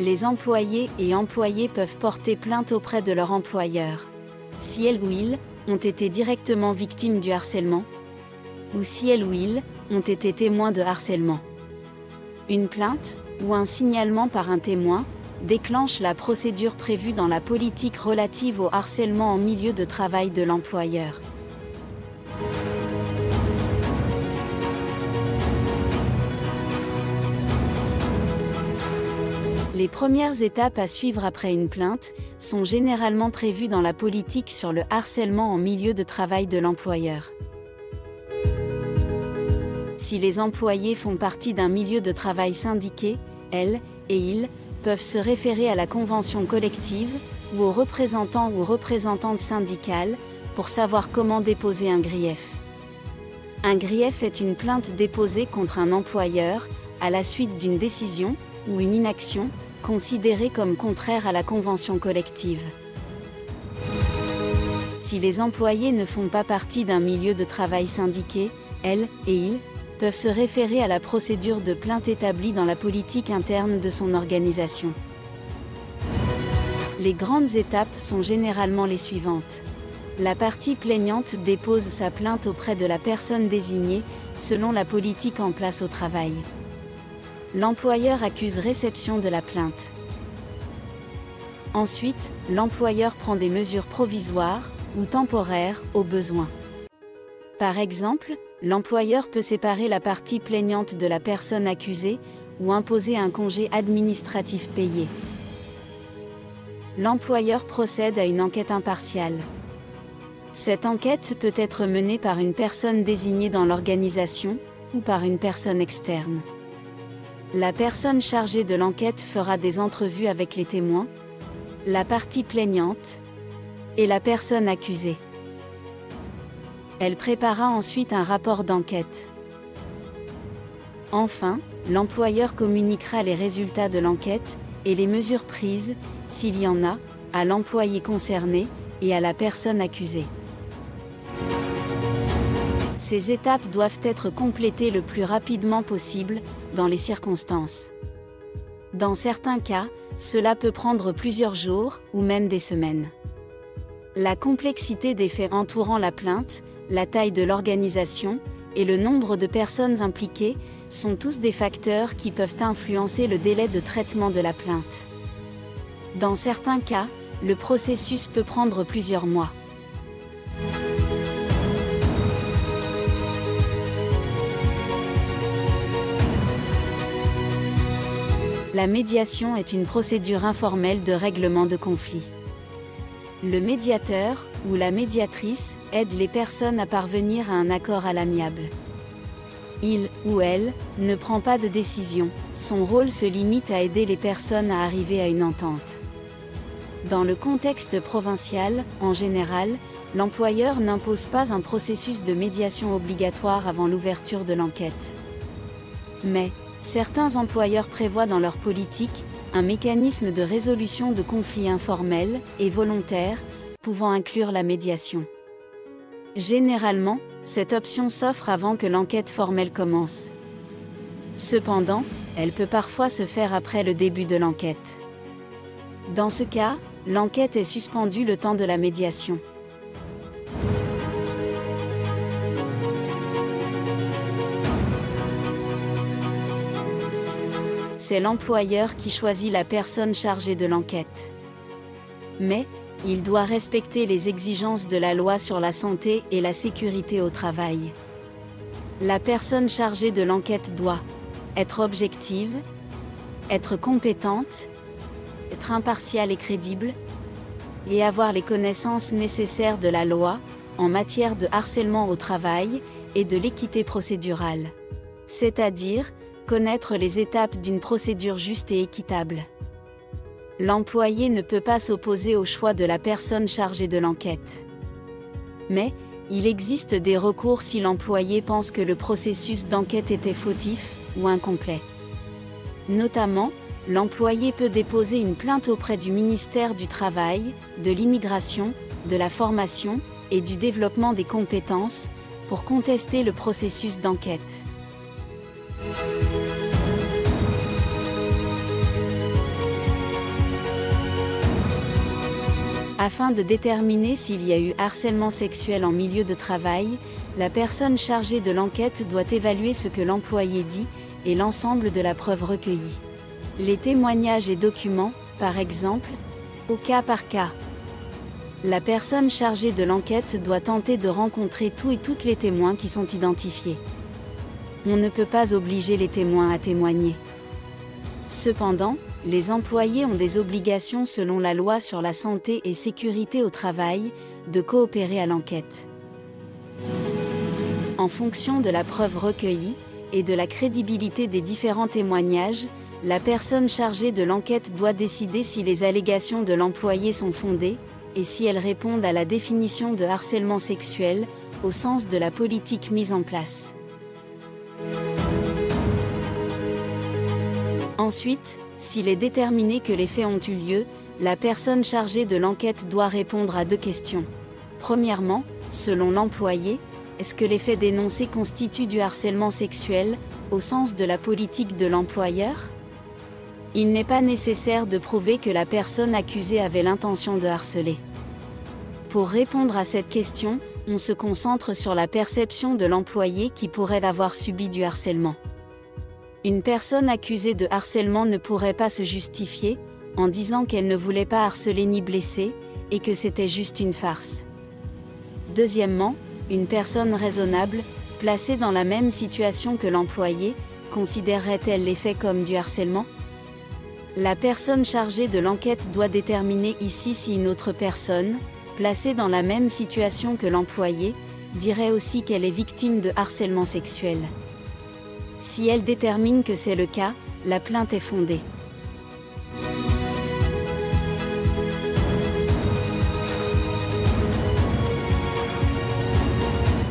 Les employés et employés peuvent porter plainte auprès de leur employeur. Si elles ou ils ont été directement victimes du harcèlement, ou si elles ou ils ont été témoins de harcèlement. Une plainte, ou un signalement par un témoin, déclenche la procédure prévue dans la politique relative au harcèlement en milieu de travail de l'employeur. Les premières étapes à suivre après une plainte sont généralement prévues dans la politique sur le harcèlement en milieu de travail de l'employeur. Si les employés font partie d'un milieu de travail syndiqué, elles et ils peuvent se référer à la convention collective ou aux représentants ou représentantes syndicales pour savoir comment déposer un grief. Un grief est une plainte déposée contre un employeur à la suite d'une décision ou une inaction considérée comme contraire à la convention collective. Si les employés ne font pas partie d'un milieu de travail syndiqué, elles et ils peuvent se référer à la procédure de plainte établie dans la politique interne de son organisation. Les grandes étapes sont généralement les suivantes. La partie plaignante dépose sa plainte auprès de la personne désignée, selon la politique en place au travail. L'employeur accuse réception de la plainte. Ensuite, l'employeur prend des mesures provisoires ou temporaires au besoin. Par exemple, l'employeur peut séparer la partie plaignante de la personne accusée ou imposer un congé administratif payé. L'employeur procède à une enquête impartiale. Cette enquête peut être menée par une personne désignée dans l'organisation ou par une personne externe. La personne chargée de l'enquête fera des entrevues avec les témoins, la partie plaignante et la personne accusée. Elle prépara ensuite un rapport d'enquête. Enfin, l'employeur communiquera les résultats de l'enquête et les mesures prises, s'il y en a, à l'employé concerné et à la personne accusée. Ces étapes doivent être complétées le plus rapidement possible, dans les circonstances. Dans certains cas, cela peut prendre plusieurs jours, ou même des semaines. La complexité des faits entourant la plainte, la taille de l'organisation, et le nombre de personnes impliquées, sont tous des facteurs qui peuvent influencer le délai de traitement de la plainte. Dans certains cas, le processus peut prendre plusieurs mois. La médiation est une procédure informelle de règlement de conflits. Le médiateur, ou la médiatrice, aide les personnes à parvenir à un accord à l'amiable. Il, ou elle, ne prend pas de décision, son rôle se limite à aider les personnes à arriver à une entente. Dans le contexte provincial, en général, l'employeur n'impose pas un processus de médiation obligatoire avant l'ouverture de l'enquête. Mais, certains employeurs prévoient dans leur politique un mécanisme de résolution de conflits informels et volontaires, pouvant inclure la médiation. Généralement, cette option s'offre avant que l'enquête formelle commence. Cependant, elle peut parfois se faire après le début de l'enquête. Dans ce cas, l'enquête est suspendue le temps de la médiation. C'est l'employeur qui choisit la personne chargée de l'enquête. Mais, il doit respecter les exigences de la loi sur la santé et la sécurité au travail. La personne chargée de l'enquête doit être objective, être compétente, être impartiale et crédible, et avoir les connaissances nécessaires de la loi, en matière de harcèlement au travail, et de l'équité procédurale. C'est-à-dire, connaître les étapes d'une procédure juste et équitable. L'employé ne peut pas s'opposer au choix de la personne chargée de l'enquête. Mais, il existe des recours si l'employé pense que le processus d'enquête était fautif ou incomplet. Notamment, l'employé peut déposer une plainte auprès du ministère du Travail, de l'Immigration, de la Formation et du Développement des compétences, pour contester le processus d'enquête. Afin de déterminer s'il y a eu harcèlement sexuel en milieu de travail, la personne chargée de l'enquête doit évaluer ce que l'employé dit et l'ensemble de la preuve recueillie. Les témoignages et documents, par exemple, au cas par cas. La personne chargée de l'enquête doit tenter de rencontrer tout et toutes les témoins qui sont identifiés. On ne peut pas obliger les témoins à témoigner. Cependant, les employés ont des obligations selon la loi sur la santé et sécurité au travail, de coopérer à l'enquête. En fonction de la preuve recueillie, et de la crédibilité des différents témoignages, la personne chargée de l'enquête doit décider si les allégations de l'employé sont fondées, et si elles répondent à la définition de harcèlement sexuel, au sens de la politique mise en place. Ensuite, s'il est déterminé que les faits ont eu lieu, la personne chargée de l'enquête doit répondre à 2 questions. Premièrement, selon l'employé, est-ce que les faits dénoncés constituent du harcèlement sexuel, au sens de la politique de l'employeur ? Il n'est pas nécessaire de prouver que la personne accusée avait l'intention de harceler. Pour répondre à cette question, on se concentre sur la perception de l'employé qui pourrait avoir subi du harcèlement. Une personne accusée de harcèlement ne pourrait pas se justifier, en disant qu'elle ne voulait pas harceler ni blesser, et que c'était juste une farce. Deuxièmement, une personne raisonnable, placée dans la même situation que l'employé, considérerait-elle les faits comme du harcèlement ? La personne chargée de l'enquête doit déterminer ici si une autre personne, placée dans la même situation que l'employé, dirait aussi qu'elle est victime de harcèlement sexuel. Si elle détermine que c'est le cas, la plainte est fondée.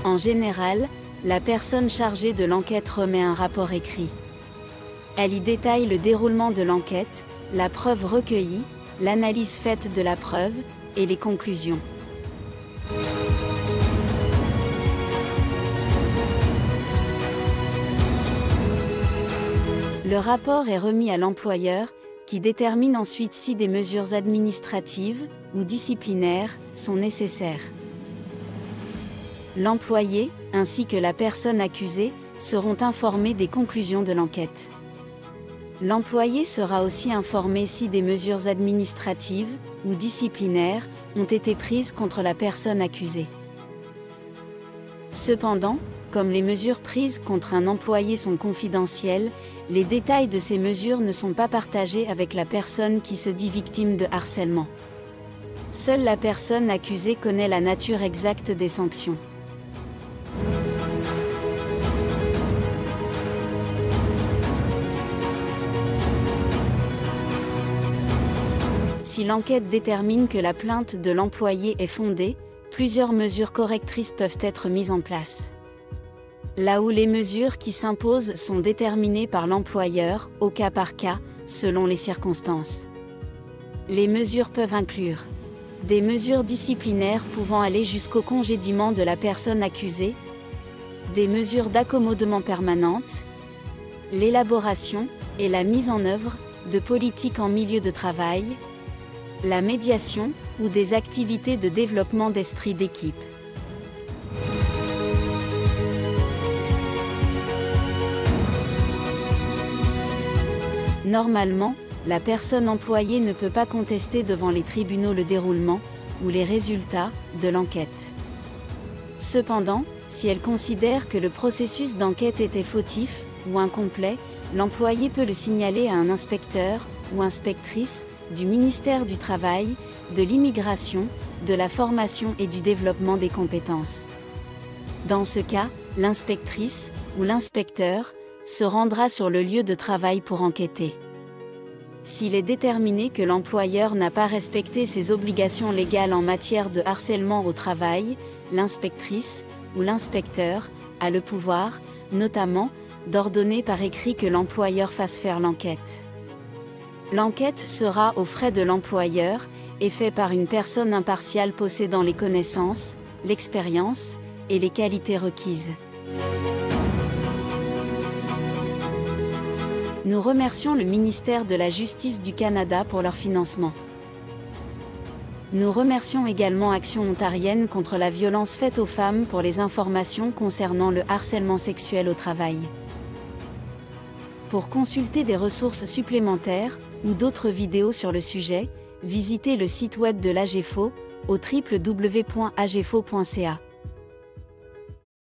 En général, la personne chargée de l'enquête remet un rapport écrit. Elle y détaille le déroulement de l'enquête, la preuve recueillie, l'analyse faite de la preuve, et les conclusions. Le rapport est remis à l'employeur, qui détermine ensuite si des mesures administratives ou disciplinaires sont nécessaires. L'employé, ainsi que la personne accusée, seront informés des conclusions de l'enquête. L'employé sera aussi informé si des mesures administratives ou disciplinaires ont été prises contre la personne accusée. Cependant, comme les mesures prises contre un employé sont confidentielles, les détails de ces mesures ne sont pas partagés avec la personne qui se dit victime de harcèlement. Seule la personne accusée connaît la nature exacte des sanctions. Si l'enquête détermine que la plainte de l'employé est fondée, plusieurs mesures correctrices peuvent être mises en place. Là où les mesures qui s'imposent sont déterminées par l'employeur, au cas par cas, selon les circonstances. Les mesures peuvent inclure des mesures disciplinaires pouvant aller jusqu'au congédiement de la personne accusée, des mesures d'accommodement permanentes, l'élaboration et la mise en œuvre de politiques en milieu de travail, la médiation ou des activités de développement d'esprit d'équipe. Normalement, la personne employée ne peut pas contester devant les tribunaux le déroulement ou les résultats de l'enquête. Cependant, si elle considère que le processus d'enquête était fautif ou incomplet, l'employé peut le signaler à un inspecteur ou inspectrice du ministère du Travail, de l'Immigration, de la Formation et du Développement des compétences. Dans ce cas, l'inspectrice ou l'inspecteur se rendra sur le lieu de travail pour enquêter. S'il est déterminé que l'employeur n'a pas respecté ses obligations légales en matière de harcèlement au travail, l'inspectrice ou l'inspecteur a le pouvoir, notamment, d'ordonner par écrit que l'employeur fasse faire l'enquête. L'enquête sera aux frais de l'employeur et faite par une personne impartiale possédant les connaissances, l'expérience et les qualités requises. Nous remercions le ministère de la Justice du Canada pour leur financement. Nous remercions également Action ontarienne contre la violence faite aux femmes pour les informations concernant le harcèlement sexuel au travail. Pour consulter des ressources supplémentaires, ou d'autres vidéos sur le sujet, visitez le site web de l'AGEFO, au www.agefo.ca.